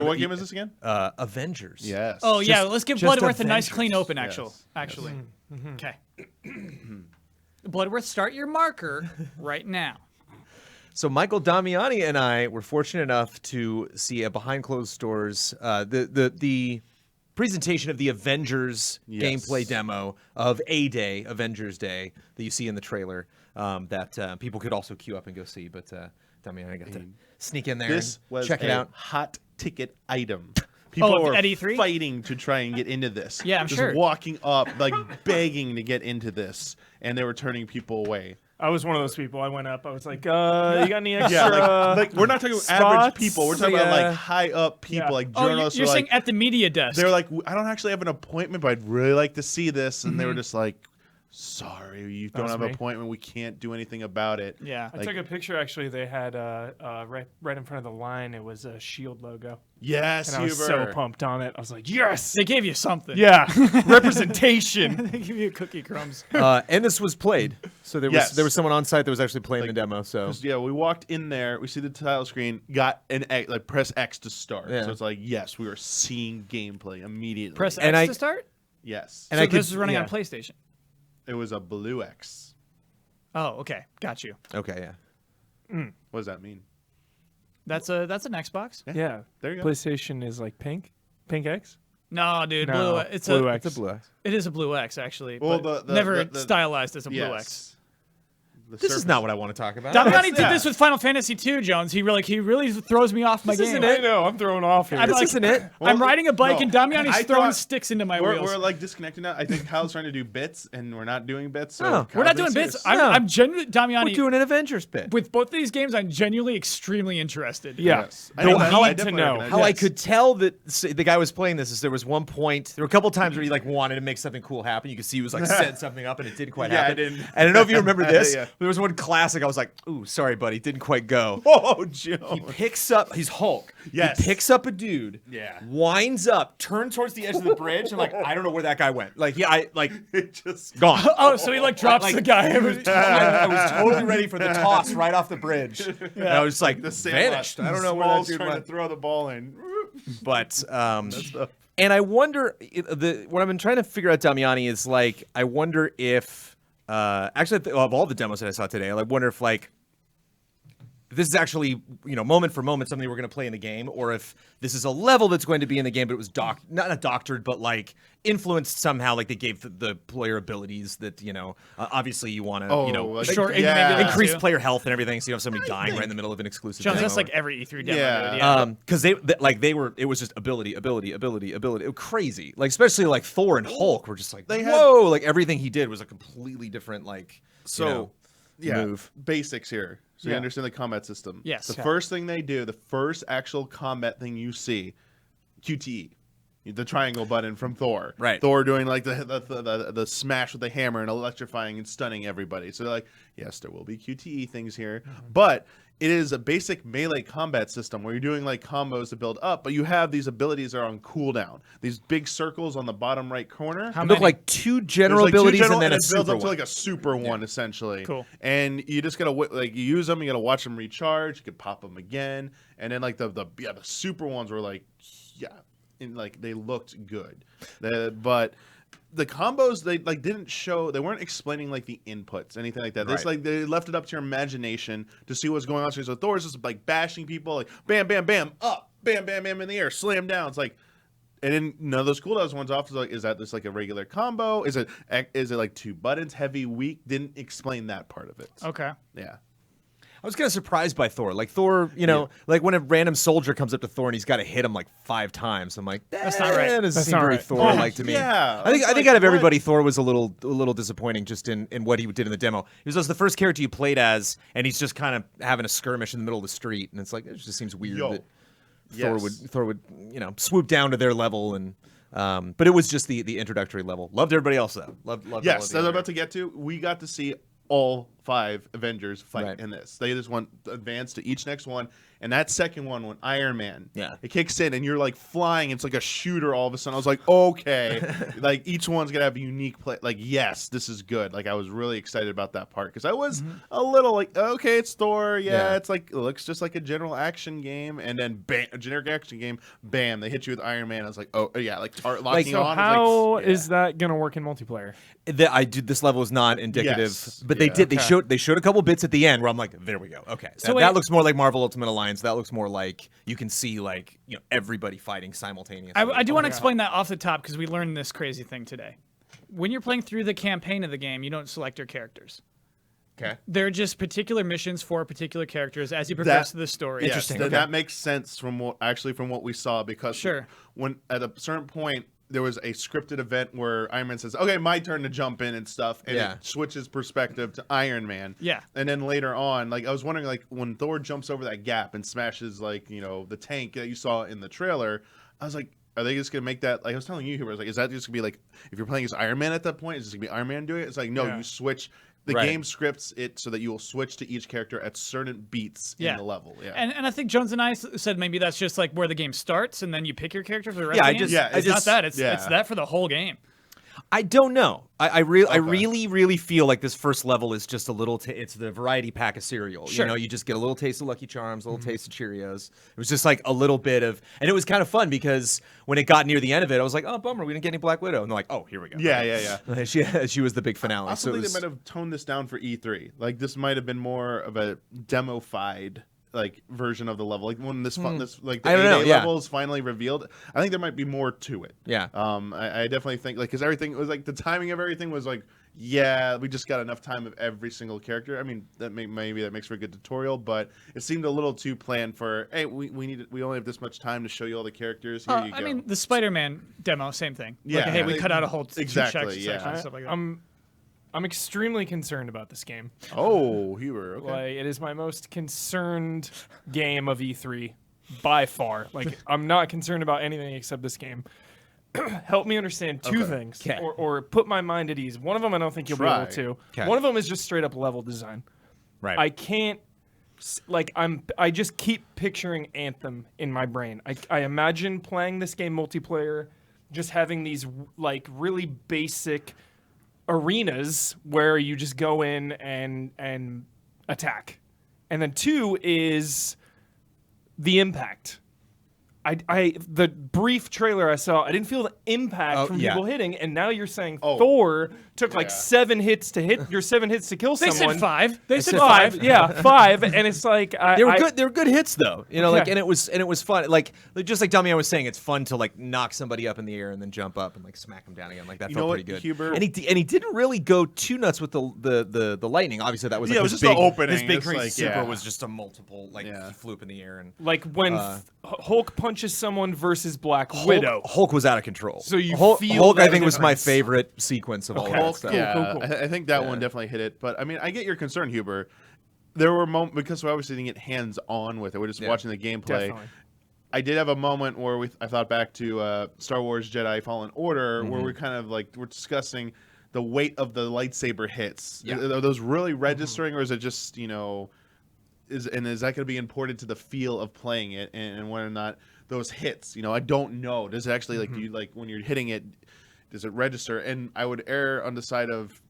What game is this again? Avengers. Yes. Oh yeah, let's give Bloodworth a nice Avengers. clean open. Yes. Actually. Okay. Bloodworth, start your marker right now. So Michael Damiani and I were fortunate enough to see a behind closed doors the presentation of the Avengers gameplay demo of A-Day, Avengers Day, that you see in the trailer that people could also queue up and go see. But Damiani got to sneak in there This and was check it a out. hot ticket item. People were at E3? fighting to try and get into this. Yeah, I'm just sure. walking up, like begging to get into this, and they were turning people away. I was one of those people. I went up. I was like, you got any extra? Yeah, like we're not talking average spots? people. We're talking about like high up people, like Oh, journalists. you're who are saying like, at the media desk. they're like, I don't actually have an appointment, but I'd really like to see this, and they were just like, sorry, you don't was have me. an appointment. We can't do anything about it. Yeah. I Like- took a picture. Actually, they had right in front of the line. It was a Shield logo, Yes, and I was so pumped on it. I was like, yes, They gave you something. yeah, representation. They give you cookie crumbs. And this was played. So there was Yes. someone on site that was actually playing the demo. So Yeah, we walked in there. We see the title screen. Got an X, like press X to start. Yeah. So it's like, yes, we were seeing gameplay immediately. Press And X I- to start? Yes, And So I could- this is running on yeah. PlayStation. it was a blue X. Oh, okay. Got you. okay, yeah. What does that mean? That's an Xbox? Yeah, There you go. PlayStation is like pink X. No, dude. No, Blue. It's blue a. X. It's a blue X. It is a blue X actually. Well, but the- never the- stylized as a blue Yes. X. The This is surface- not what I want to talk about. Damiani Yeah. did this with Final Fantasy II, Jones. He really throws me off my This game. isn't I know. I'm thrown off here. I'm This like- isn't it. Well, I'm riding a bike no, and Damiani's I throwing thought- sticks into my We're wheels. like disconnected now. I think Kyle's trying to do bits, and we're not doing bits. So No, We're Kyle's not being doing bits. serious. I'm genuinely We're Damiani. doing an Avengers bit. With both of these games, I'm genuinely extremely interested. yeah. Yes. Don't I need to definitely know. recognize How it. I could tell that the guy was playing this is there was one point, there were a couple times where he like wanted to make something cool happen. You could see he was like setting something up and it didn't quite Yeah, I happen. didn't. And I don't know if you remember this. Yeah. There was one classic. I was like, "Ooh, sorry, buddy, didn't quite go." Oh, Joe. He picks up. He's Hulk. Yes. He picks up a dude. Yeah. Winds up, turns towards the edge of the bridge. I'm like, I don't know where that guy went. Like, yeah, It just gone. Oh, so he like drops Like, the guy. I was totally ready for the toss right off the bridge. And I was just like, the same vanished. I don't know where that Small's dude trying to went. throw the ball in. But and I wonder what I've been trying to figure out, Damiani, is like I wonder if actually of all the demos that I saw today, I wonder if like this is actually moment for moment something we're going to play in the game, or if this is a level that's going to be in the game, but it was not doctored, but like influenced somehow. Like they gave the player abilities that obviously you want to like, Short yeah. maybe increase too. player health and everything, so you have somebody dying right in the middle of an exclusive Jones, demo. that's like every E3 demo. Yeah. Dude. Yeah. Because it was just ability. It was crazy. Like especially like Thor and Hulk were just like They had- whoa. Like everything he did was a completely different move. Basics here. So you Yeah. understand the combat system. Yes. The Okay. first thing they do, the first actual combat thing you see, QTE. The triangle button from Thor. Right. Thor doing like the smash with the hammer and electrifying and stunning everybody. So they're like, yes, there will be QTE things here. But it is a basic melee combat system where you're doing like combos to build up, but you have these abilities that are on cooldown. These big circles on the bottom right corner. How It looked many? like two There's, general like, two abilities general- and then a it builds super up to one. like a super one essentially. Cool. And you just gotta like you use them. You gotta watch them recharge. You could pop them again, and then like the super ones were like and like they looked good. But the combos they like didn't show. They weren't explaining like the inputs, anything like that. They just, Right. like they left it up to your imagination to see what's going on. So Thor's just like bashing people, like bam, bam, bam, up, bam, bam, bam in the air, slam down. It's like. And then none of those cooldowns ones off. Is like, is that just like a regular combo? Is it like two buttons, heavy, weak? Didn't explain that part of it. Okay. Yeah. I was kind of surprised by Thor. Like Thor, like when a random soldier comes up to Thor and he's got to hit him like 5 times. I'm like, that's not right. That doesn't That's seem not very right. Thor-like to me. Yeah. I think It's like, out of what? everybody, Thor was a little disappointing just in what he did in the demo. He was also the first character you played as, and he's just kind of having a skirmish in the middle of the street, and it's like it just seems weird that Thor would swoop down to their level and. But it was just the introductory level. Loved everybody else though. Loved all Yes, of the as I'm other- about to get to. We got to see all 5 Avengers fight Right. in this. They just want to advance to each next one. And that second one, when Iron Man, it kicks in and you're like flying, it's like a shooter all of a sudden. I was like, okay, like each one's gonna have a unique play. Like, yes, this is good. Like, I was really excited about that part because I was a little like, okay, it's Thor, it's like it looks just like a general action game, and then bam, a generic action game, bam, they hit you with Iron Man. I was like, oh yeah, like locking So on. how It's like, is that gonna work in multiplayer? This level is not indicative, Yes. but they Yeah. did. They showed a couple bits at the end where I'm like, there we go. Okay, So that wait- looks more like Marvel Ultimate Alliance. That looks more like you can see like everybody fighting simultaneously. I do want to explain that off the top because we learned this crazy thing today. When you're playing through the campaign of the game, you don't select your characters. Okay. They're just particular missions for particular characters as you progress through the story. Yes, Interesting, that okay. makes sense from what we saw because Sure. when at a certain point there was a scripted event where Iron Man says, "Okay, my turn to jump in and stuff," and Yeah. it switches perspective to Iron Man. Yeah. And then later on, like I was wondering, like when Thor jumps over that gap and smashes like the tank that you saw in the trailer, I was like, are they just gonna make that? Like I was telling you, I was like, is that just gonna be like if you're playing as Iron Man at that point, is this gonna be Iron Man doing it? It's like no, Yeah. you switch. The Right. game scripts it so that you will switch to each character at certain beats in the level. Yeah. And I think Jones and I said maybe that's just like where the game starts, and then you pick your character for the rest Yeah, of I the just- game. yeah, It's I not just- that. It's yeah. that for the whole game. I don't know. I really feel like this first level is just a little. It's the variety pack of cereal. Sure. You just get a little taste of Lucky Charms, a little taste of Cheerios. It was just like a little bit of, and it was kind of fun because when it got near the end of it, I was like, oh bummer, we didn't get any Black Widow, and they're like, oh here we go. Yeah. She was the big finale. I So also it think was, they might have toned this down for E3. Like this might have been more of a demo-fied like version of the level. Like when this like the I don't know, 8A yeah. level is finally revealed. I think there might be more to it. Yeah. I definitely think like because everything was like the timing of everything was like we just got enough time of every single character. I mean maybe that makes for a good tutorial, but it seemed a little too planned for hey we only have this much time to show you all the characters. Here you go. I mean, the Spider-Man demo, same thing. Yeah. Like, hey, we Like, cut out a whole exactly, two yeah. section, stuff like that. I'm extremely concerned about this game. oh, Huber. Okay. Like, it is my most concerned game of E3 by far. Like, I'm not concerned about anything except this game. Help me understand two things, 'Kay. or put my mind at ease. One of them I don't think you'll be Try. able to. 'Kay. One of them is just straight up level design. right. I can't. I just keep picturing Anthem in my brain. I imagine playing this game multiplayer, just having these like really basic arenas where you just go in and attack. And then two is the impact. The brief trailer I saw, I didn't feel the impact from people hitting, and now you're saying Thor took like 7 hits to hit. Your 7 hits to kill They someone. said 5. They said 5. 5. Yeah, 5, and it's like They were good. They were good hits, though. Like, Yeah. and it was fun. Like just like Damian was saying, it's fun to like knock somebody up in the air and then jump up and like smack them down again. Like that You felt know what, pretty good. Huber? And he didn't really go too nuts with the lightning. Obviously, that was like Yeah, it was his just the big opening. His big It's crazy like, super yeah. was just a multiple like Yeah. he flew up in the air and like when Hulk punches someone versus Black Widow. Hulk was out of control. So you Hulk, feel Hulk I that think was my difference. favorite sequence of all of that Hulk, stuff. yeah, cool. I think that one definitely hit it. But I mean, I get your concern, Huber. There were moments because we obviously didn't get hands on with it. We're just watching the gameplay. Definitely. I did have a moment where I thought back to Star Wars Jedi Fallen Order, where we kind of like we're discussing the weight of the lightsaber hits. Yeah. Are those really registering, or is it just is that going to be important to the feel of playing it and whether or not those hits? I don't know. Does it actually like do you like when you're hitting it? Does it register? And I would err on the side of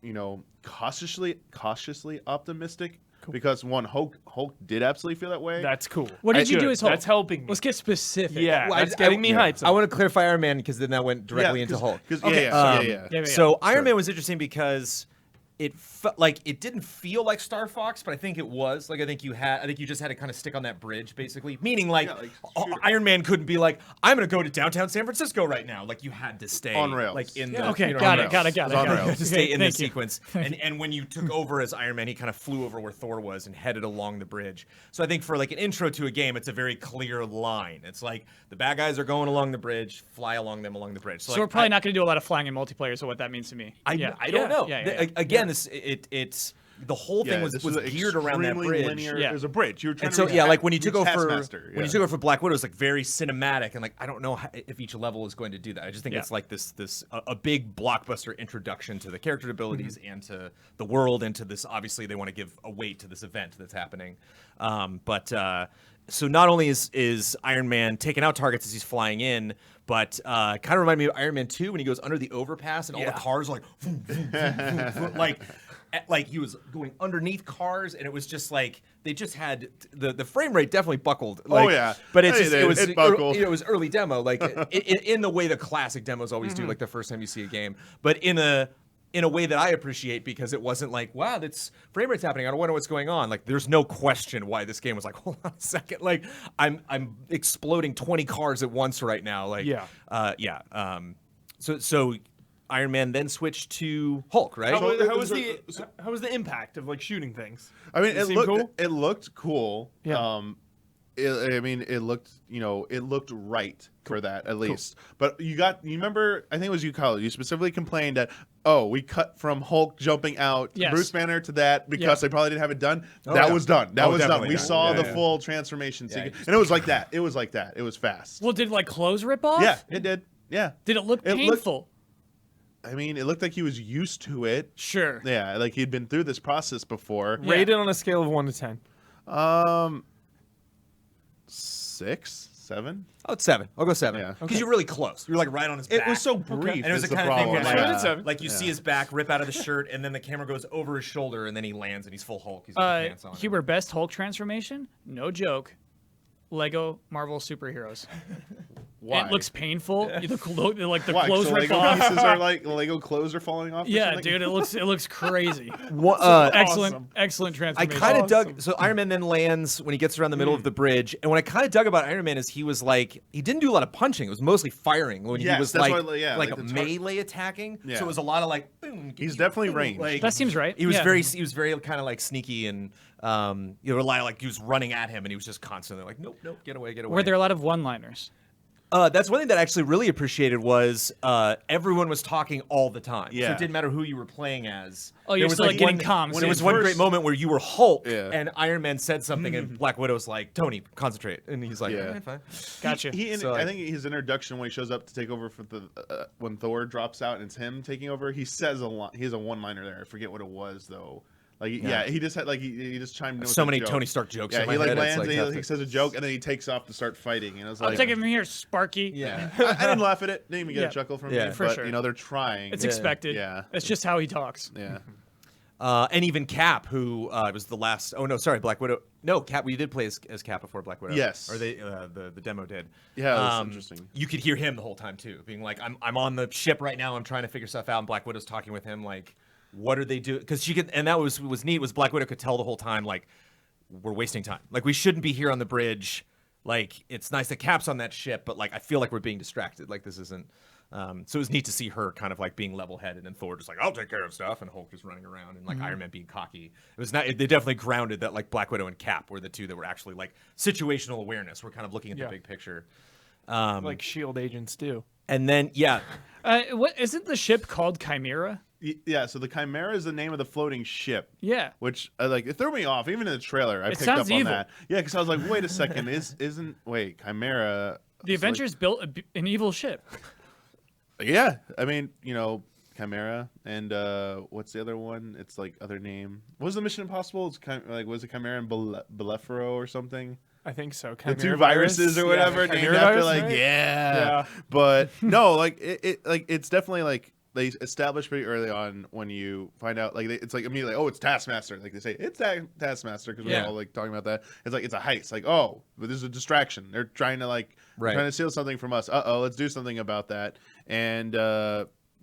cautiously optimistic because Hulk did absolutely feel that way. That's cool. What did you Good. do as Hulk? That's helping me. Let's get specific. Yeah, Well, that's getting me hyped. I want to clarify Iron Man because then that went directly into Hulk. Okay. Yeah. So Iron Sure. Man was interesting because it felt like it didn't feel like Star Fox, but I think it was. Like I think you just had to kind of stick on that bridge, basically. Meaning like, shoot. Iron Man couldn't be like, I'm gonna go to downtown San Francisco right now. Like you had to stay On rails. like in Yeah, the okay, you know, got on it. rails. It was on rails. To stay in the Thank you. sequence. And when you took over as Iron Man, he kind of flew over where Thor was and headed along the bridge. So I think for like an intro to a game, it's a very clear line. It's like the bad guys are going along the bridge, fly along them along the bridge. So like, we're probably not going to do a lot of flying in multiplayer. So what that means to me. I Yeah. don't know. Yeah. Again, it's the whole thing was geared around that bridge. Linear, Yeah. It was a bridge. You were trying And to so reach like when you took over Taskmaster, when you took over for Black Widow, it's like very cinematic, and like I don't know if each level is going to do that. I just think it's like this a big blockbuster introduction to the character abilities and to the world, and to this. Obviously, they want to give a weight to this event that's happening. So not only is Iron Man taking out targets as he's flying in, but kind of remind me of Iron Man 2 when he goes under the overpass and all the cars are like, vroom, vroom, vroom, vroom, vroom, like he was going underneath cars, and it was just like they just had the frame rate definitely buckled. Like, but it's just, it buckled. It was early demo, like in the way the classic demos always do, like the first time you see a game, but in a way that I appreciate, because it wasn't like, wow, that's frame rate's happening, I don't know what's going on. Like, there's no question why this game was like, hold on a second, like I'm exploding 20 cars at once right now. Like, So Iron Man then switched to Hulk, right? How was the impact of like shooting things? I mean, it looked cool. Yeah. It looked right for that at least. But you remember, I think it was you, Kyle, you specifically complained that, we cut from Hulk jumping out to Bruce Banner to that because they probably didn't have it done. That was done. That was done. We saw the full transformation sequence. And it was like that. It was like that. It was fast. Well, did like clothes rip off? Yeah, it did. Yeah. Did it look painful? It looked like he was used to it. Sure. Yeah, like he'd been through this process before. Rated on a scale of 1 to 10. 6, 7. Oh, it's 7. I'll go 7. Yeah. Because you're really close. You're like right on his back. It was so brief. And it was is the kind of thing where problem. like you see his back rip out of the shirt, and then the camera goes over his shoulder, and then he lands, and he's full Hulk. He's got pants on. Huber, best Hulk transformation? No joke. Lego Marvel superheroes. Why? It looks painful. The Why? clothes So rip Lego off. pieces are like Lego clothes are falling off. Or Yeah, something? dude, it looks crazy. Awesome. Excellent I transformation. kind of dug. So Iron Man then lands when he gets around the middle of the bridge, and what I kind of dug about Iron Man is he was like, he didn't do a lot of punching. It was mostly firing when he was that's like, why, like a melee attacking. Yeah. So it was a lot of like, boom. He's definitely ranged. Like, That seems right. He was Yeah. he was very kind of like sneaky, and you know, a lot of, like he was running at him, and he was just constantly like, nope, get away. Were there a lot of one-liners? That's one thing that I actually really appreciated was everyone was talking all the time. So Yeah. it didn't matter who you were playing as. Oh, you're There was still, like, getting comms. There was When one first- great moment where you were Hulk and Iron Man said something and Black Widow's like, Tony, concentrate. And he's like, Yeah. fine. Gotcha. I think his introduction when he shows up to take over for the when Thor drops out and it's him taking over, he says a lot. He has a one-liner there. I forget what it was though. Like he just had like he just chimed in with So a many joke. Tony Stark jokes Yeah, in my he like head. lands It's and like, he says a joke and then he takes off to start fighting. And I was I'll like, take it from here, Sparky. yeah. I didn't laugh at it. Didn't even get Yeah. a chuckle from Yeah. me. For But sure. you know they're trying. It's expected. Yeah. It's just how he talks. Yeah. And even Cap, who was the last. Oh no, sorry, Black Widow. No, Cap. We did play as Cap before Black Widow. Yes. Or they the demo did. Yeah, that's interesting. You could hear him the whole time too, being like, "I'm on the ship right now. I'm trying to figure stuff out." And Black Widow's talking with him like, "What are they doing?" Because she could, and that was neat. Was Black Widow could tell the whole time like, we're wasting time. Like we shouldn't be here on the bridge. Like it's nice that Cap's on that ship, but like I feel like we're being distracted. Like this isn't. So it was neat to see her kind of like being level-headed, and Thor just like, I'll take care of stuff, and Hulk just running around, and like Iron Man being cocky. It was not. They definitely grounded that like Black Widow and Cap were the two that were actually like situational awareness. We're kind of looking at the big picture. Like SHIELD agents do. And then What isn't the ship called Chimera? Yeah, so the Chimera is the name of the floating ship. Yeah. Which like it threw me off. Even in the trailer, I picked sounds up on evil. that. Yeah, because I was like, wait a second, Chimera? The Avengers built an evil ship. Yeah, I mean, you know, Chimera and what's the other one? It's like other name. What was the Mission Impossible? It's was it Chimera and Belefero or something? I think so. The Chimera two viruses or whatever Yeah, named Chimera after virus, like right? yeah. But no, like it like it's definitely like they established pretty early on when you find out like it's like immediately it's Taskmaster, like they say it's Taskmaster because we're all like talking about that. It's like it's a heist, like but this is a distraction. They're trying to like trying to steal something from us. Let's do something about that. And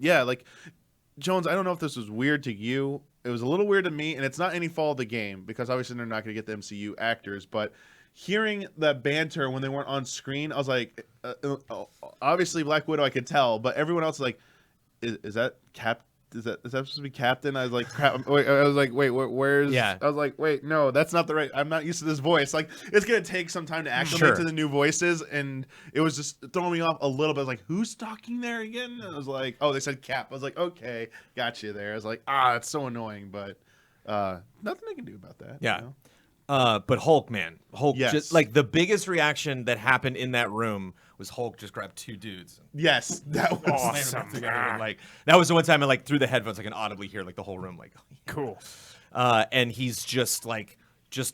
like Jones, I don't know if this was weird to you. It was a little weird to me, and it's not any fault of the game because obviously they're not going to get the MCU actors, but hearing that banter when they weren't on screen, I was like, obviously Black Widow I could tell, but everyone else was like, is that Cap? Is that supposed to be Captain? I was like, crap. Wait, where's? Yeah. I was like, wait, no, that's not the right. I'm not used to this voice. Like, it's gonna take some time to acclimate to the new voices, and it was just throwing me off a little bit. I was like, who's talking there again? And I was like, they said Cap. I was like, okay, got you there. I was like, it's so annoying, but nothing they can do about that. Yeah. You know? But Hulk, man, Hulk, Yes. just like the biggest reaction that happened in that room was Hulk just grabbed 2 dudes. Yes, that was Slammed them together, and, like that was the one time I like through the headphones I can audibly hear like the whole room like Cool. and he's just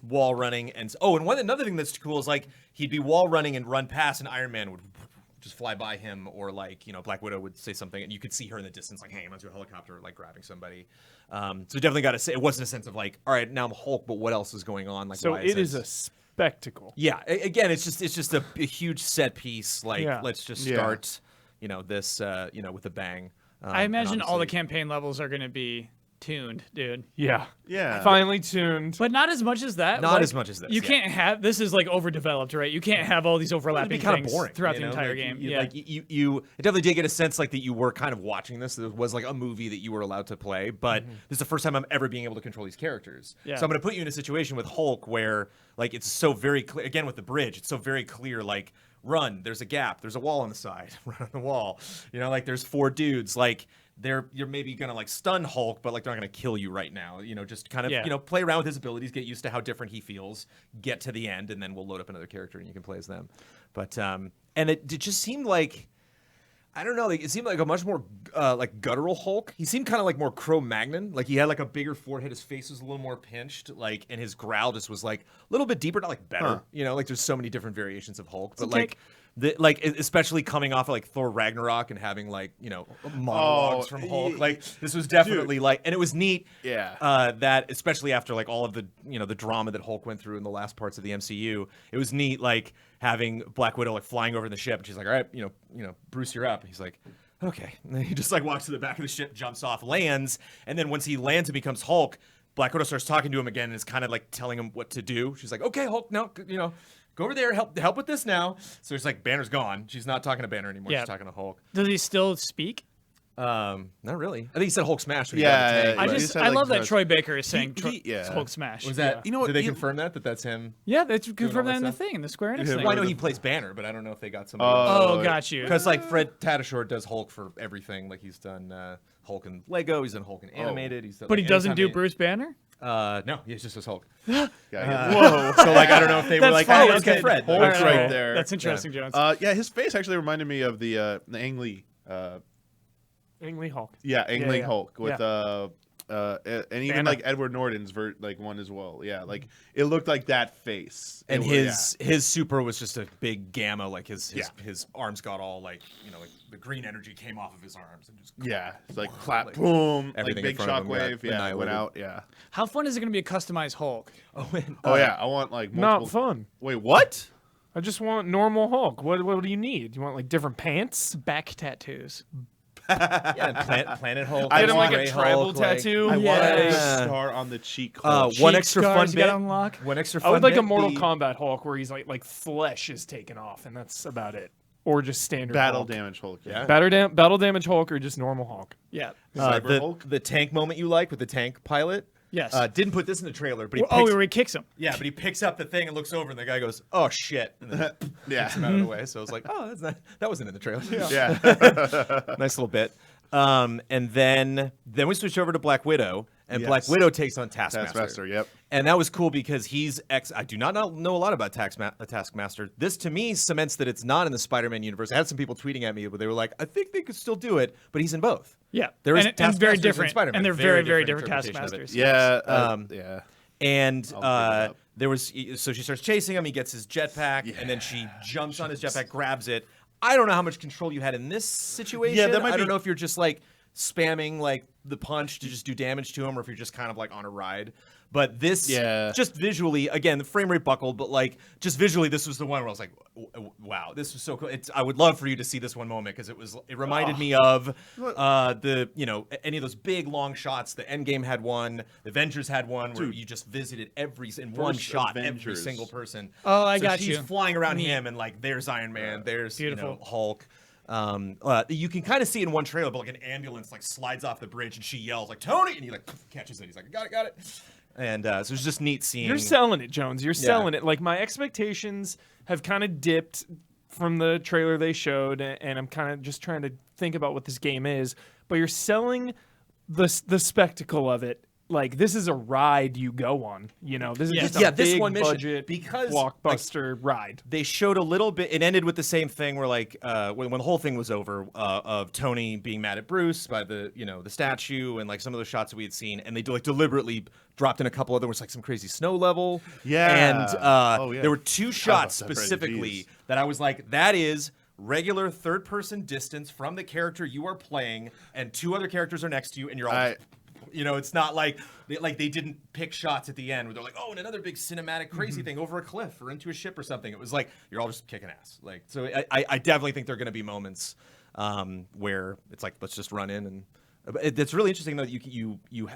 wall running and another thing that's cool is like he'd be wall running and run past and Iron Man would just fly by him, or like, you know, Black Widow would say something and you could see her in the distance like hanging onto a helicopter like grabbing somebody. So definitely got to say it wasn't a sense of like, all right, now I'm Hulk, but what else is going on? Like, So why it is this? a spectacle. Yeah, again, it's just a huge set piece. Like, Yeah. let's just Yeah. start, you know, this, you know, with a bang. I imagine and all the obviously- campaign levels are going to be tuned, dude. Yeah. Yeah. Finely tuned. But not as much as that. Not like, as much as this, You yeah. can't have this is like overdeveloped, right? You can't have all these It'd overlapping be kind things of boring throughout you the know? entire Like, game. You, Yeah. like you it definitely did get a sense like that you were kind of watching this. There was like a movie that you were allowed to play, but this is the first time I'm ever being able to control these characters. Yeah. So I'm going to put you in a situation with Hulk where like it's so very clear. Again with the bridge, it's so very clear. Like run, there's a gap, there's a wall on the side. Run on the wall. You know, like there's 4 dudes. Like you're maybe gonna like stun Hulk, but like they're not gonna kill you right now. You know, just kind of Yeah. you know play around with his abilities, get used to how different he feels, get to the end, and then we'll load up another character and you can play as them. But and it just seemed like I don't know, like it seemed like a much more like guttural Hulk. He seemed kind of like more Cro-Magnon, like he had like a bigger forehead, his face was a little more pinched, like and his growl just was like a little bit deeper, not like better. Huh. You know, like there's so many different variations of Hulk, but a like. Especially coming off of like Thor Ragnarok and having like, you know, monologues from Hulk. Like this was definitely like, and it was neat. Yeah. That especially after like all of the, you know, the drama that Hulk went through in the last parts of the MCU, it was neat like having Black Widow like flying over the ship and she's like, all right, you know, Bruce, you're up. And he's like, okay. And then he just like walks to the back of the ship, jumps off, lands, and then once he lands and becomes Hulk, Black Widow starts talking to him again and is kind of like telling him what to do. She's like, okay, Hulk, no, you know. Go over there, help with this now. So it's like Banner's gone. She's not talking to Banner anymore. Yeah. She's talking to Hulk. Does he still speak? Not really. I think he said Hulk smash. When Yeah, he got the tank, I but- he just said, I like, love that the- Troy Baker is saying yeah. Hulk smash. was that. You know what, Did they you- confirm that that's him? Yeah, they confirmed all that that in the stuff? thing, in the Square Enix Yeah, thing. Well, I know he plays Banner, but I don't know if they got somebody. else. Oh, got you. Because like Fred Tatasciore does Hulk for everything. Like he's done Hulk in Lego. He's done Hulk in animated. He's done, But like, he doesn't do anytime Bruce Banner? No, he's just his Hulk. Yeah, Whoa. So like I don't know if they were That's like, funny. oh, let's get Fred. Hulk's All right, right cool. there. That's interesting, Jones. Yeah, his face actually reminded me of the Ang Lee. Ang Lee Hulk. Yeah, Ang Lee yeah. Hulk with and even Banner. like Edward Norton's like one as well. Yeah, like it looked like that face. And It was- his super was just a big gamma. Like his Yeah. his arms got all like, you know, like the green energy came off of his arms and just yeah, it's like clap, like, boom, like everything in big front of him got shockwave. Yeah, it went annihilated. out. Yeah. How fun is it going to be a customized Hulk? Oh yeah, I want like multiple. Not fun. Wait, what? I just want normal Hulk. What do you need? You want like different pants? Back tattoos. yeah, Planet Hulk. I Get him like want a tribal tattoo. I want Yeah. a star on the cheek. One Cheek extra fun scars you bit. gotta unlock. One extra I fun would like bit. a Mortal Kombat Hulk where he's like flesh is taken off and that's about it, or just standard battle Hulk. damage Hulk. Yeah. Battle damage Hulk or just normal Hulk. Yeah. Cyber Hulk? the tank moment you like with the tank pilot. Yes. Didn't put this in the trailer, but he Oh, picks, where he kicks him. yeah, but he picks up the thing and looks over, and the guy goes, "Oh shit!" and then Yeah. kicks him out of the way. So I was like, "Oh, that's not, that wasn't in the trailer." Yeah. Nice little bit. And then we switched over to Black Widow, and Yes. Black Widow takes on Taskmaster. Taskmaster. Yep. And that was cool because he's I do not know a lot about Taskmaster. This to me cements that it's not in the Spider-Man universe. I had some people tweeting at me, but they were like, "I think they could still do it," but he's in both. Yeah. There is and Taskmasters very in different. Spider-Man. And they're Very very different different interpretation of it. Taskmasters. Yeah. Yeah. And I'll look it up. there was so she starts chasing him. He gets his jetpack, and then she jumps on his jetpack, grabs it. I don't know how much control you had in this situation. Yeah, that might I don't be- know if you're just like spamming like the punch to just do damage to him, or if you're just kind of like on a ride. But this, Yeah. just visually, again, the frame rate buckled, but like just visually, this was the one where I was like, wow, this was so cool. I would love for you to see this one moment because it reminded me of the, you know, any of those big long shots. The Endgame had one, the Avengers had one where Dude. you just visited in one First shot every Avengers. single person. Oh, I So got she's you. flying around Neat. him and like there's Iron Man, there's you know, Beautiful. Hulk. You can kind of see in one trailer, but like an ambulance like slides off the bridge and she yells like Tony, and he like catches it. He's like, got it. And so it's just neat seeing. You're selling it, Jones. You're selling it. Like my expectations have kind of dipped from the trailer they showed, and I'm kind of just trying to think about what this game is. But you're selling the spectacle of it, like this is a ride you go on. You know, this is just a this big one mission, budget because blockbuster ride. they showed a little bit. It ended with the same thing where like when the whole thing was over, of Tony being mad at Bruce by the the statue and like some of the shots that we had seen, and they deliberately dropped in a couple other, was like some crazy snow level. Yeah. And there were two shots that's right, specifically geez. that I was like, that is regular third-person distance from the character you are playing, and two other characters are next to you, and you're all. It's not like they didn't pick shots at the end where they're like, oh, and another big cinematic crazy thing over a cliff or into a ship or something. It was like you're all just kicking ass. Like, so I definitely think there are going to be moments where it's like, let's just run in and. It's really interesting though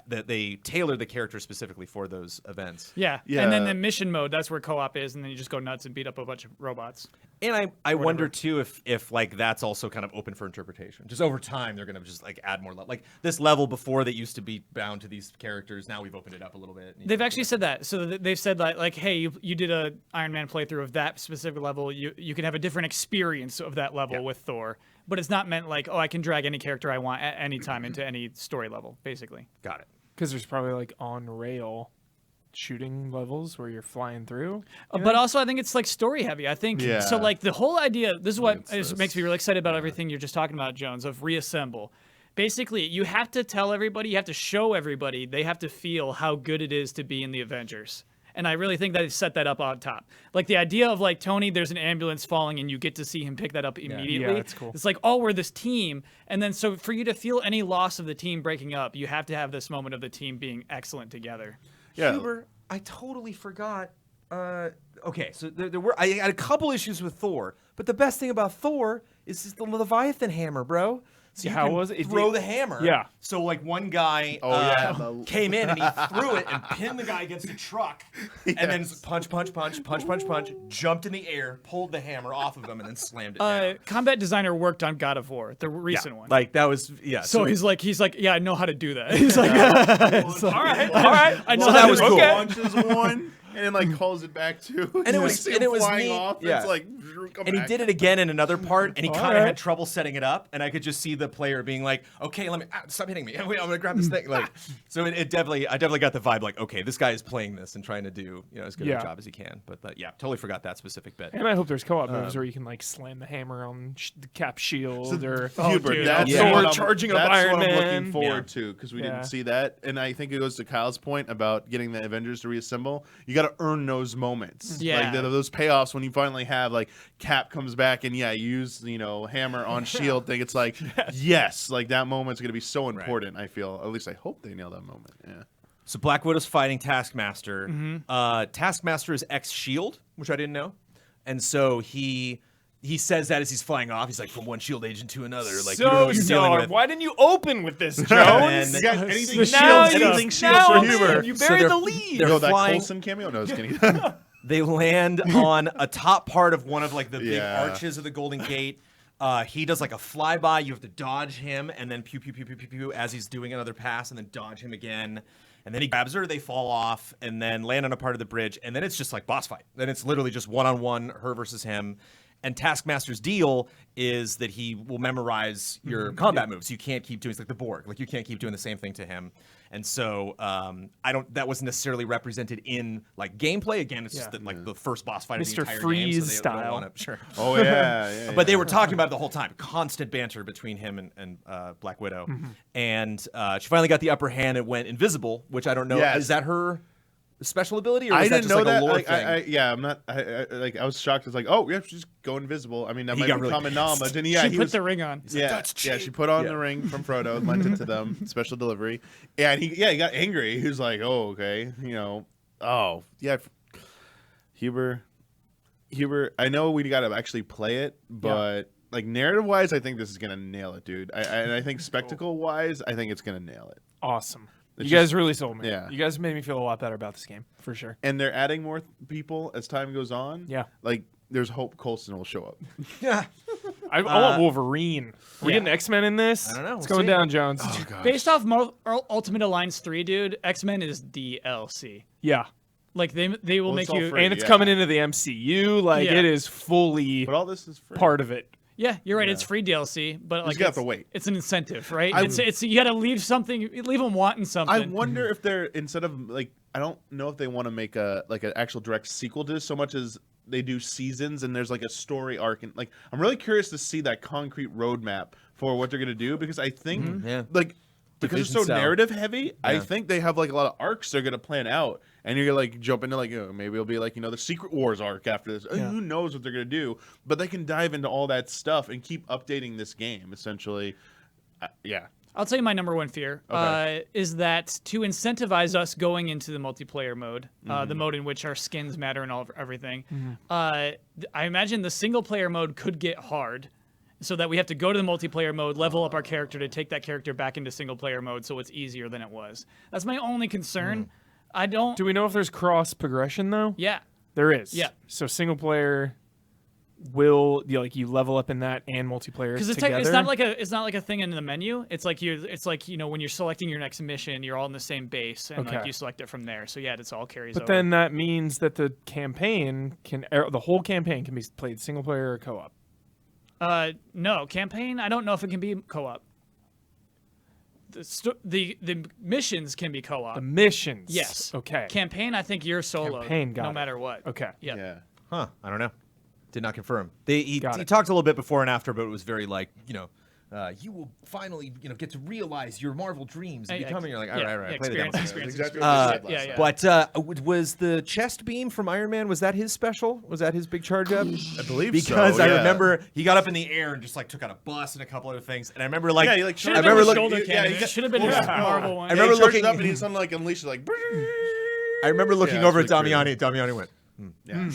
that they tailor the character specifically for those events. Yeah. And then the mission mode, that's where co-op is, and then you just go nuts and beat up a bunch of robots. And I wonder too if like that's also kind of open for interpretation. Just over time, they're gonna just like add more like this level before that used to be bound to these characters. Now we've opened it up a little bit. They've actually said that. So they've said that like, hey, you did a Iron Man playthrough of that specific level. You can have a different experience of that level with Thor. But it's not meant like, oh, I can drag any character I want at any time into any story level, basically. Got it. Because there's probably like on rail shooting levels where you're flying through. But also, I think it's like story heavy. I think so. Like the whole idea. This is what makes me really excited about everything you're just talking about, Jones. Of reassemble. Basically, you have to tell everybody. You have to show everybody. They have to feel how good it is to be in the Avengers. And I really think that they set that up on top. Like the idea of like Tony, there's an ambulance falling and you get to see him pick that up immediately. Yeah, that's cool. It's like, oh, we're this team. And then so for you to feel any loss of the team breaking up, you have to have this moment of the team being excellent together. Yeah. Huber, I totally forgot. Okay, so I had a couple issues with Thor, but the best thing about Thor is just the Leviathan hammer, bro. So you How can was it? throw the hammer. Yeah. So like one guy came in and he threw it and pinned the guy against the truck, and then punch, jumped in the air, pulled the hammer off of him, and then slammed it down. Combat designer worked on God of War, the recent one. Like that was So he's like, yeah, I know how to do that. He's like, all right. I know So how that to was do cool. that. Launches one and then like calls it back too. And it was flying neat. off. Yeah. It's like And he did it again in another part, and he kind of had trouble setting it up, and I could just see the player being like, "Okay, let me stop hitting me. Wait, I'm gonna grab this thing." Like, so I definitely got the vibe like, okay, this guy is playing this and trying to do as good a job as he can. But totally forgot that specific bit. And I hope there's co-op moves where you can like slam the hammer on the Cap shield or Hubert, that's Thor what I'm- charging up that's Iron what I'm Man. looking forward to because we didn't see that, and I think it goes to Kyle's point about getting the Avengers to reassemble. You got to earn those moments, Yeah. like those payoffs when you finally have like Cap comes back and use hammer on shield thing. It's like yes, like that moment's gonna be so important. I feel, at least I hope they nail that moment. Yeah. So Black Widow's fighting Taskmaster. Taskmaster is ex-Shield, which I didn't know, and so he says that as he's flying off. He's like, from one Shield agent to another. Like, you don't know what you're dealing with. Why didn't you open with this, Jones? And You got anything Now shield? you- Anything shield now for man, Huber? you So buried they're- the lead. they're Go that flying- Coulson cameo? No, I was kidding. They land on a top part of one of like the big Yeah. arches of the Golden Gate. He does like a flyby. You have to dodge him, and then pew pew pew pew pew pew as he's doing another pass, and then dodge him again. And then he grabs her. They fall off, and then land on a part of the bridge. And then it's just like boss fight. Then it's literally just one-on-one, her versus him. And Taskmaster's deal is that he will memorize your combat moves. You can't keep doing it's like the Borg. Like you can't keep doing the same thing to him. And so that wasn't necessarily represented in like gameplay. Again, it's just that like the first boss fight of the Mr. entire Freeze game. So they don't style. wanna- sure. Oh yeah. But they were talking about it the whole time. Constant banter between him and Black Widow. And she finally got the upper hand and went invisible, which I don't know. Yes. Is that her special ability, or I is that didn't just know like that. a lore Like, thing? I'm not. I was shocked. It's like, oh, yeah, she's go invisible. I mean, that He might got be really common knowledge. pissed. And She he put was, the ring on. "That's yeah, cheap." she put on Yeah. the ring from Frodo, lent it to them, special delivery. And he got angry. He was like, oh, okay, oh yeah, Huber. I know we got to actually play it, but like narrative wise, I think this is gonna nail it, dude. And I think spectacle wise, I think it's gonna nail it. Awesome. It's You guys really sold me. Yeah. You guys made me feel a lot better about this game, for sure. And they're adding more people as time goes on. Yeah. Like there's hope Coulson will show up. Yeah. I want Wolverine. Are we yeah. getting X-Men in this? I don't know. It's We'll going see. down, Jones. Based off Ultimate Alliance 3, dude, X-Men is DLC. Yeah. Like they will Well, make it's all you free. And it's Yeah. coming into the MCU. Like, Yeah. it is fully But all this is free. part of it. Yeah, you're right. It's free DLC, but like you have to wait. It's an incentive, right? It's you got to leave something, leave them wanting something. I wonder if they're instead of like I don't know if they want to make an actual direct sequel to this so much as they do seasons and there's like a story arc and like I'm really curious to see that concrete roadmap for what they're gonna do because I think like. Because it's so narrative heavy, I think they have like a lot of arcs they're gonna plan out, and you're gonna like jump into like maybe it'll be like the Secret Wars arc after this. Who knows what they're gonna do? But they can dive into all that stuff and keep updating this game essentially. I'll tell you my number one fear is that to incentivize us going into the multiplayer mode, the mode in which our skins matter and everything. I imagine the single player mode could get hard. So that we have to go to the multiplayer mode, level up our character to take that character back into single player mode so it's easier than it was. That's my only concern. I don't... Do we know if there's cross progression, though? Yeah. There is. Yeah. So single player will you level up in that and multiplayer because together? It's not like a thing in the menu. It's like when you're selecting your next mission, you're all in the same base and like you select it from there. So yeah, it's all carries over. But then that means that the whole campaign can be played single player or co-op. No, campaign. I don't know if it can be co-op. The missions can be co-op. The missions. Yes. Okay. Campaign. I think you're solo. Campaign. No matter what. Okay. Yep. Yeah. Huh. I don't know. Did not confirm. He talked a little bit before and after, but it was very like you will finally get to realize your Marvel dreams and becoming. You're like, all right. Play the demo. Exactly what you said last time. But was the chest beam from Iron Man? Was that his special? Was that his big charge up? I believe because so. I remember he got up in the air and just like took out a bus and a couple other things. And I remember like should have been his shoulder cannon. It should have been his Marvel one. I remember looking up and he's on like unleashed like. I remember looking over at Damiani. Damiani went.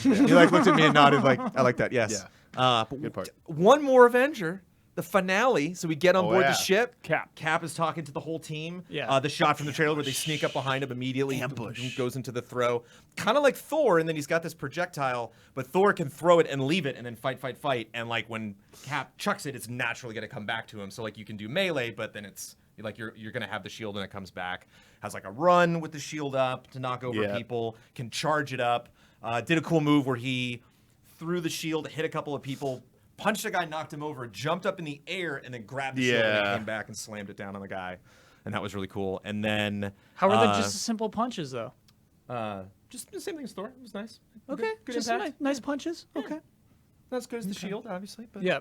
He like looked at me and nodded like, I like that. Yes. But good part. One more Avenger. The finale, so we get on board the ship. Cap is talking to the whole team. Yeah. The shot from the trailer where they sneak up behind him immediately. Ambush. Goes into the throw. Kind of like Thor, and then he's got this projectile, but Thor can throw it and leave it and then fight. And like when Cap chucks it, it's naturally going to come back to him. So like you can do melee, but then it's like you're going to have the shield and it comes back. Has like a run with the shield up to knock over people. Can charge it up. Did a cool move where he threw the shield, hit a couple of people, punched a guy, knocked him over, jumped up in the air, and then grabbed the shield and came back and slammed it down on the guy. And that was really cool. And then... How are they just simple punches, though? Just the same thing as Thor. It was nice. Okay. Good just impact. nice punches. Yeah. Okay. Not as good as the shield, obviously. But... Yeah.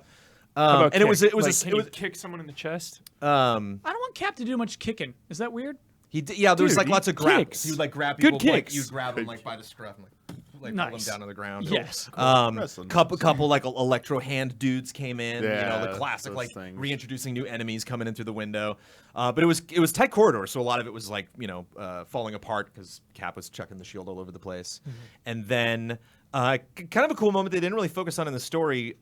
And it was can you kick someone in the chest? I don't want Cap to do much kicking. Is that weird? There was like lots of grabs. He would like grab people. Good kicks. You'd grab them like by the scruff and like pull them down on the ground. Yes. Couple like electro hand dudes came in. Yeah, the classic like things. reintroducing new enemies coming in through the window. But it was tight corridor, so a lot of it was like falling apart because Cap was chucking the shield all over the place. And then kind of a cool moment they didn't really focus on in the story.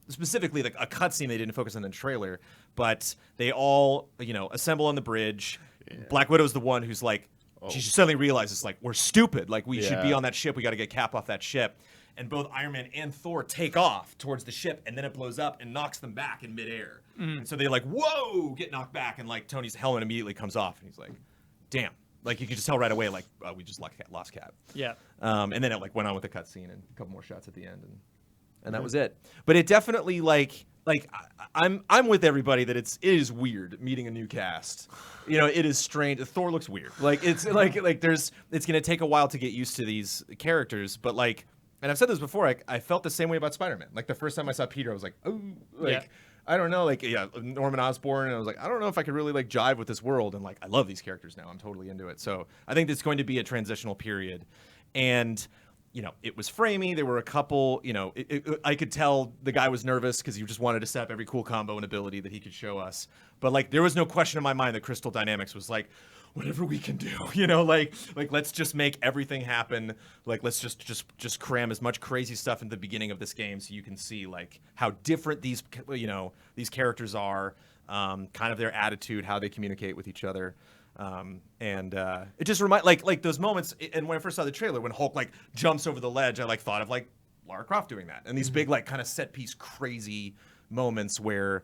Specifically like a cutscene they didn't focus on in the trailer, but they all assemble on the bridge. Black Widow's the one who's like she suddenly realizes like we're stupid, like we should be on that ship, we got to get Cap off that ship. And both Iron Man and Thor take off towards the ship, and then it blows up and knocks them back in midair. And so they like whoa get knocked back, and like Tony's helmet immediately comes off and he's like damn, like you can just tell right away like we just lost Cap. Yeah. And then it like went on with the cutscene and a couple more shots at the end and that was it. But it definitely like I'm with everybody that it is weird meeting a new cast. It is strange. Thor looks weird. Like it's like it's gonna take a while to get used to these characters. But like, and I've said this before, I felt the same way about Spider-Man. Like the first time I saw Peter, I was like, oh, like I don't know, like Norman Osborn, and I was like, I don't know if I could really like jive with this world. And like I love these characters now. I'm totally into it. So I think it's going to be a transitional period, and. It was framey. There were a couple, I could tell the guy was nervous because he just wanted to set up every cool combo and ability that he could show us. But like, there was no question in my mind that Crystal Dynamics was like, whatever we can do, like let's just make everything happen. Like, let's just cram as much crazy stuff in the beginning of this game so you can see like how different these characters are, kind of their attitude, how they communicate with each other. It just reminds like those moments. And when I first saw the trailer, when Hulk like jumps over the ledge, I like thought of like Lara Croft doing that, and these big like kind of set piece crazy moments where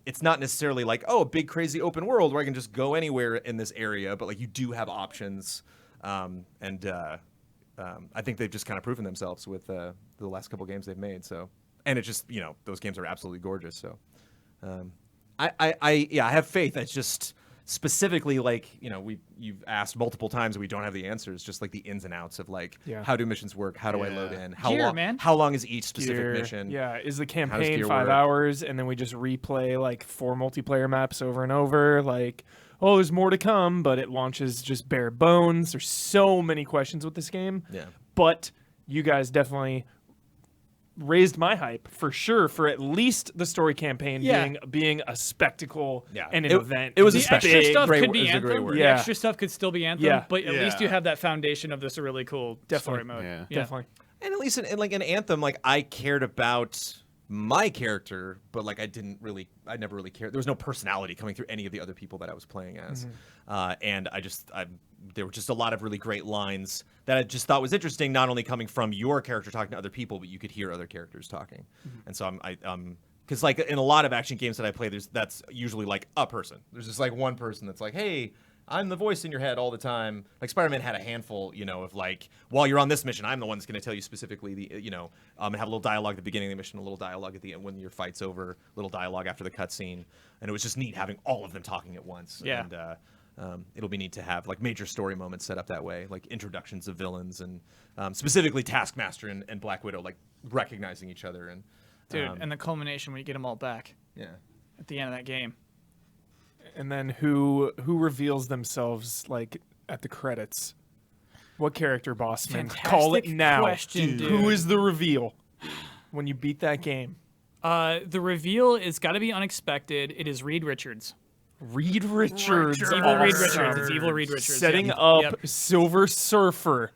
it's not necessarily like a big crazy open world where I can just go anywhere in this area, but like you do have options. I think they've just kind of proven themselves with the last couple games they've made. So and it just those games are absolutely gorgeous. So, I have faith. It's just specifically like you've asked multiple times and we don't have the answers. Just like the ins and outs of like how do missions work? How do I load in? How long is each specific mission? Yeah, is the campaign 5 hours and then we just replay like 4 multiplayer maps over and over? Like, oh, there's more to come, but it launches just bare bones. There's so many questions with this game. Yeah, but you guys definitely raised my hype for sure for at least the story campaign being a spectacle and an event. It was the a extra stuff could be Anthem. The extra stuff could still be Anthem, but at least you Yeah. have that foundation of this really cool story mode. Yeah. Definitely. And at least in Anthem, like I cared about my character, but like I never really cared. There was no personality coming through any of the other people that I was playing as, and there were just a lot of really great lines that I just thought was interesting. Not only coming from your character talking to other people, but you could hear other characters talking. And so because like in a lot of action games that I play, that's usually like a person. There's just like one person that's like, hey, I'm the voice in your head all the time. Like Spider-Man had a handful, of like, while you're on this mission, I'm the one that's going to tell you specifically and have a little dialogue at the beginning of the mission, a little dialogue at the end when your fight's over, a little dialogue after the cutscene, and it was just neat having all of them talking at once. Yeah. And it'll be neat to have like major story moments set up that way, like introductions of villains and specifically Taskmaster and Black Widow, like recognizing each other and And the culmination when you get them all back. Yeah. At the end of that game. And then who reveals themselves like at the credits? What character, Bossman? Call it now. Question, dude. Who is the reveal when you beat that game? The reveal is got to be unexpected. It is Reed Richards. Reed Richards. It's evil Reed Richards. It's evil Reed Richards. Setting up Silver Surfer.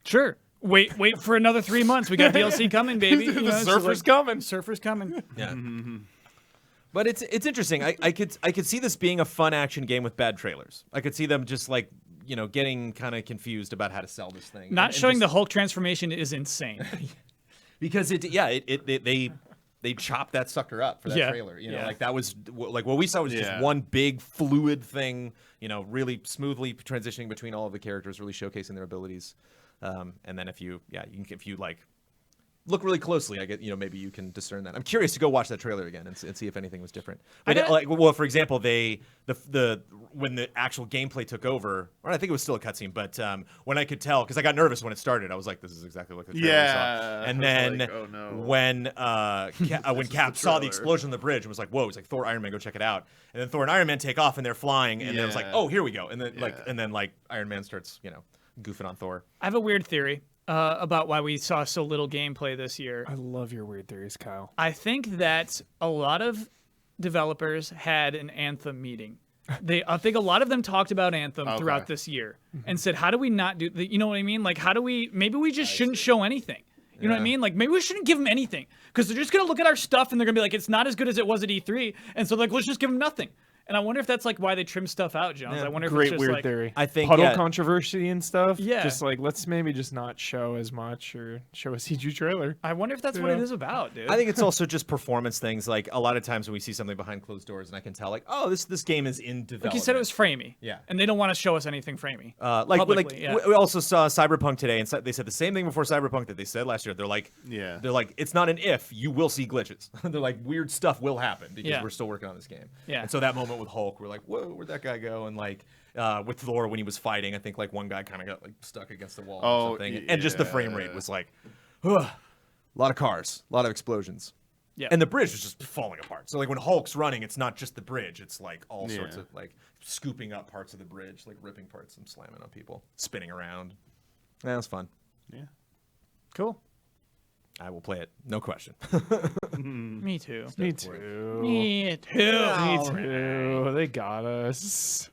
Sure. Wait for another 3 months. We got DLC coming, baby. The Surfer's coming. Surfer's coming. Yeah. But it's interesting. I could see this being a fun action game with bad trailers. I could see them just like getting kind of confused about how to sell this thing. Not showing the Hulk transformation is insane. Because they chopped that sucker up for that trailer. Like that was like what we saw was just one big fluid thing. Really smoothly transitioning between all of the characters, really showcasing their abilities. And then if you like look really closely, I get maybe you can discern that. I'm curious to go watch that trailer again and see if anything was different. But for example, when the actual gameplay took over, or I think it was still a cutscene, but when I could tell, because I got nervous when it started, I was like, this is exactly what the trailer saw. And then like, oh, no. when Cap saw the explosion on the bridge and was like, whoa, it's like Thor, Iron Man, go check it out. And then Thor and Iron Man take off and they're flying, and then it was like, oh, here we go. And then Iron Man starts goofing on Thor. I have a weird theory about why we saw so little gameplay this year. I love your weird theories, Kyle. I think that a lot of developers had an Anthem meeting. I think a lot of them talked about Anthem throughout this year and said, how do we not do you know what I mean? Like, maybe we just shouldn't show anything. You know what I mean? Like, maybe we shouldn't give them anything because they're just going to look at our stuff and they're going to be like, it's not as good as it was at E3. And so, like, let's just give them nothing. And I wonder if that's like why they trim stuff out, Jones. Yeah. I wonder if Great it's just weird like, theory. I think Puddle controversy and stuff. Yeah. Just like let's maybe just not show as much or show a CG trailer. I wonder if that's what it is about, dude. I think it's also just performance things. Like a lot of times when we see something behind closed doors, and I can tell, like, oh, this game is in development. Like you said, it was framey. Yeah. And they don't want to show us anything framey. Publicly, we also saw Cyberpunk today, and they said the same thing before Cyberpunk that they said last year. They're like, it's not an if. You will see glitches. They're like, weird stuff will happen because we're still working on this game. Yeah. And so that moment with Hulk, we're like, whoa, where'd that guy go? And like with Thor when he was fighting, I think like one guy kind of got like stuck against the wall or something, and just the frame rate was like, a lot of cars, a lot of explosions. Yeah. And the bridge was just falling apart. So like when Hulk's running, it's not just the bridge; it's like all sorts of like scooping up parts of the bridge, like ripping parts and slamming on people, spinning around. That was fun. Yeah. Cool. I will play it, no question. Me too. Me too. Me too. Me too. They got us.